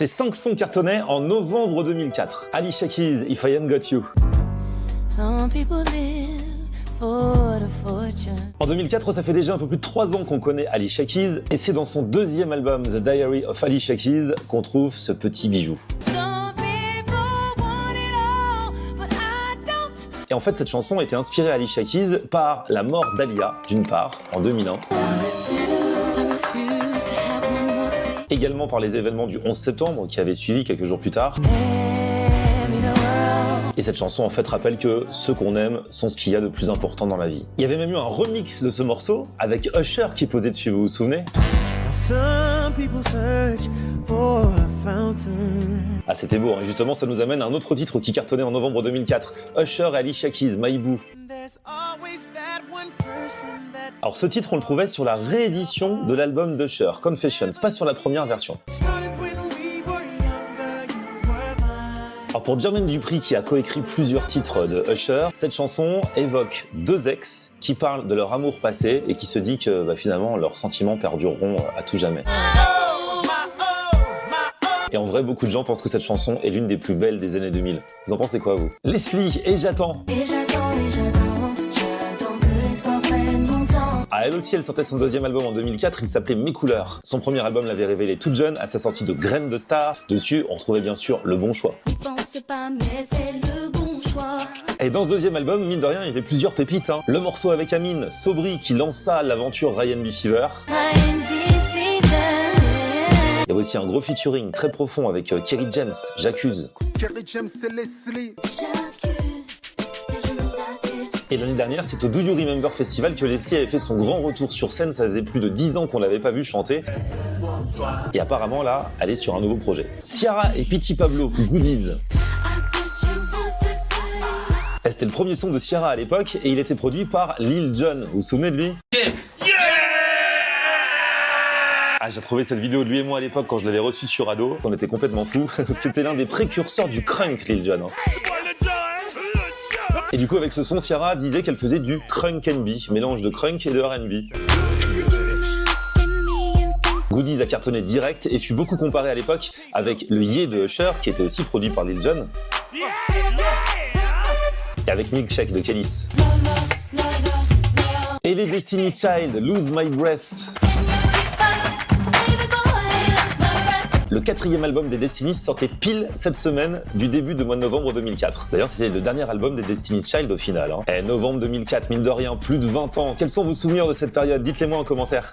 Ces 5 sons cartonnaient en novembre 2004. Alicia Keys, If I Ain't Got You. Some people live for the fortune. En 2004, ça fait déjà un peu plus de 3 ans qu'on connaît Alicia Keys, et c'est dans son deuxième album, The Diary of Alicia Keys, qu'on trouve ce petit bijou. Some people want it all, but I don't. Et en fait, cette chanson était inspirée à Alicia Keys par la mort d'Alia, d'une part, en 2001, I refuse to have one more sleep. également par les événements du 11 septembre qui avaient suivi quelques jours plus tard. Hand me the world. Et cette chanson en fait rappelle que ceux qu'on aime sont ce qu'il y a de plus important dans la vie. Il y avait même eu un remix de ce morceau avec Usher qui posait dessus, vous vous souvenez? Some people search for a fountain. Ah, c'était beau, hein. Justement ça nous amène à un autre titre qui cartonnait en novembre 2004, Usher et Alicia Keys, My Boo. There's always that one person that Alors ce titre on le trouvait sur la réédition de l'album d'Usher, Confessions, pas sur la première version. started when we were younger. You were mine. Alors pour Jermaine Dupri qui a coécrit plusieurs titres de Usher, cette chanson évoque 2 ex qui parlent de leur amour passé et qui se dit que finalement leurs sentiments perdureront à tout jamais. Et en vrai, beaucoup de gens pensent que cette chanson est l'une des plus belles des années 2000. Vous en pensez quoi, vous? Leslie, et j'attends. Et j'attends que l'espoir prenne mon temps. Ah, elle aussi, elle sortait son deuxième album en 2004, il s'appelait Mes couleurs. Son premier album l'avait révélé toute jeune, à sa sortie de Graines de Star. Dessus, on retrouvait bien sûr Le Bon Choix. N'y pense pas, mais fais le bon choix. Et dans ce deuxième album, mine de rien, il y avait plusieurs pépites, hein. Le morceau avec Amine, Sobri, qui lança l'aventure Ryan B. Fever. Il y avait aussi un gros featuring très profond avec Kerry James, J'accuse. Kerry James et Leslie. J'accuse, et je nous accuse. Et l'année dernière, c'est au Do You Remember Festival que Leslie avait fait son grand retour sur scène. Ça faisait plus de 10 ans qu'on l'avait pas vu chanter. Et apparemment, là, elle est sur un nouveau projet. Ciara et Petit Pablo, Goodies. I bet you want the guy. C'était le premier son de Ciara à l'époque et il était produit par Lil Jon. Vous vous souvenez de lui? Ah, j'ai trouvé cette vidéo de lui et moi à l'époque quand je l'avais reçu sur Ado. On était complètement fous. C'était l'un des précurseurs du crunk, Lil Jon. Hein. Et du coup, avec ce son, Ciara disait qu'elle faisait du crunk and B, mélange de crunk et de R&B. Goodies a cartonné direct et fut beaucoup comparé à l'époque avec le Yeah de Usher, qui était aussi produit par Lil Jon. Et avec Milkshake de Kelis. Et les Destiny's Child, Lose My Breath. Le 4e album des Destiny's sortait pile cette semaine du début du mois de novembre 2004. D'ailleurs, c'était le dernier album des Destiny's Child au final. Hein. Et novembre 2004, mine de rien, plus de 20 ans. Quels sont vos souvenirs de cette période? Dites-les moi en commentaire.